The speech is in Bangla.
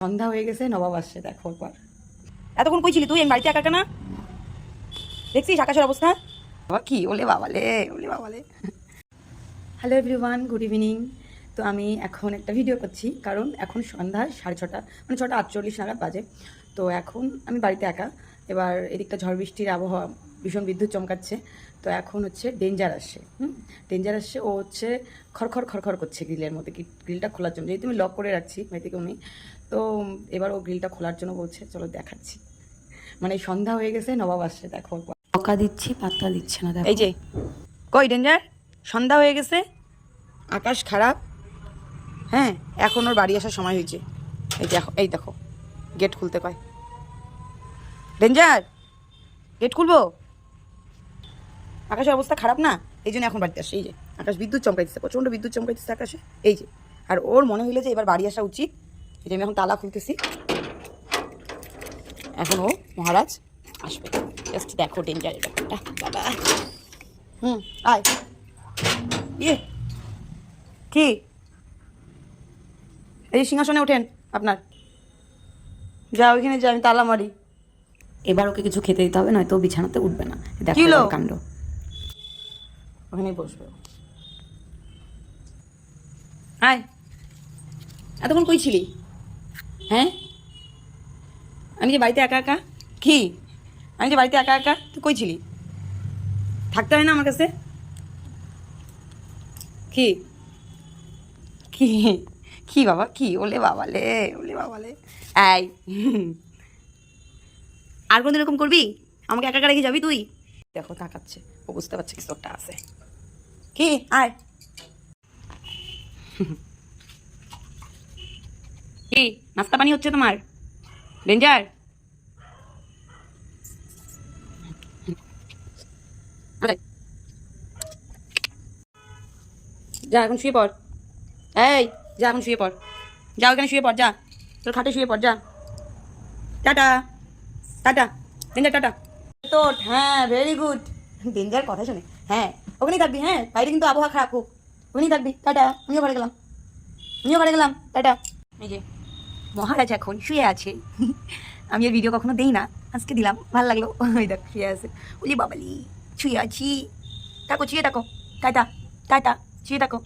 সন্ধ্যা হয়ে গেছে, নবাব আসছে, দেখো একবার। এতক্ষণ কই ছিলি তুই? আমি বাড়িতে একা একা না, দেখছিস আকাশের অবস্থা। বাবা কি ওলে বাবালে, ওলে বাবালে। Hello everyone, good evening. তো আমি এখন একটা ভিডিও করছি কারণ এখন সন্ধ্যা 6:30, মানে 6:48 নাগাদ বাজে। তো এখন আমি বাড়িতে একা। এবার এদিকটা ঝড় বৃষ্টির আবহাওয়া, ভীষণ বিদ্যুৎ চমকাচ্ছে। তো এখন হচ্ছে ডেঞ্জার আসছে, ডেঞ্জার আসছে। ও হচ্ছে খড়খড় খড়খড় করছে গ্রিলের মধ্যে, গ্রিলটা খোলার জন্য, যেহেতু আমি লক করে রাখছি, বাড়িতে কেউ নেই। তো এবার ও গ্রিলটা খোলার জন্য বলছে, চলো দেখাচ্ছি। মানে সন্ধ্যা হয়ে গেছে, নবাব আসছে, দেখো। বকা দিচ্ছি, পাত্তা দিচ্ছে না, দেখো। এই যে কই ডেঞ্জার, সন্ধ্যা হয়ে গেছে, আকাশ খারাপ। হ্যাঁ, এখন ওর বাড়ি আসার সময় হয়েছে। এই দেখো, এই দেখো, গেট খুলতে কয়। ডেঞ্জার, গেট খুলবো। আকাশের অবস্থা খারাপ না, এই জন্য এখন বাড়িতে আসে। এই যে আকাশ বিদ্যুৎ চমকাইতেছে, প্রচণ্ড বিদ্যুৎ চমকাইতেছে আকাশে। এই যে, আর ওর মনে হইলে যে এবার বাড়ি আসা উচিত। এই যে আমি এখন তালা খুলতেছি, এখন ও মহারাজ আসবে। জাস্ট দেখো ডেঞ্জারের ব্যাপারটা, বাবা। আয়। ইয়ে কি, এই সিংহাসনে ওঠেন আপনার, যা ওইখানে যা, আমি তালা মারি। এবার ওকে কিছু খেতে দিতে হবে, নয়তো ও বিছানাতে উঠবে না। দেখো কি হলো? এবার কাণ্ড। ওখানেই বসবে। আয়, এতক্ষণ কই ছিলি? হ্যাঁ, আমি যে বাড়িতে একা একা। কি, আমি যে বাড়িতে একা একা, তুই কই ছিলি? থাকতে হয় না আমার কাছে? কি কি কি বাবা, কি ওলে বাবালে, ওলে বাবালে। এই, আর কোনদিন এরকম করবি? আমাকে একা একা রেখে যাবি তুই? দেখো তাকাচ্ছে, ও বুঝতে পারছে কিছু একটা আছে। কি, আয়। কি নাস্তা পানি হচ্ছে তোমার? ডেঞ্জার, যা এখন শুয়ে পড়। এই, যা এখন শুয়ে পড়, যা ওখানে শুয়ে পড়, যা তোর খাটে শুয়ে পড়, যা। Tata, tata danger, tata. তো হ্যাঁ, ভেরি গুড। ডেঞ্জার কথা শুনে, হ্যাঁ ওখানেই থাকবি। হ্যাঁ, বাইরে কিন্তু আবহাওয়া খারাপ হোক, ওখানেই থাকবি। টাটা, আমিও ঘরে গেলাম, আমিও ঘরে গেলাম, টাটা। এই যে মহারাজ এখন শুয়ে আছে। আমি আর ভিডিও কখনো দেই না, আজকে দিলাম, ভালো লাগলো। ওই দেখ শুয়ে আছে, বলি বাবালি, শুয়ে আছি। থাকো, শুয়ে থাকো, টাটা টাটা, শুয়ে থাকো।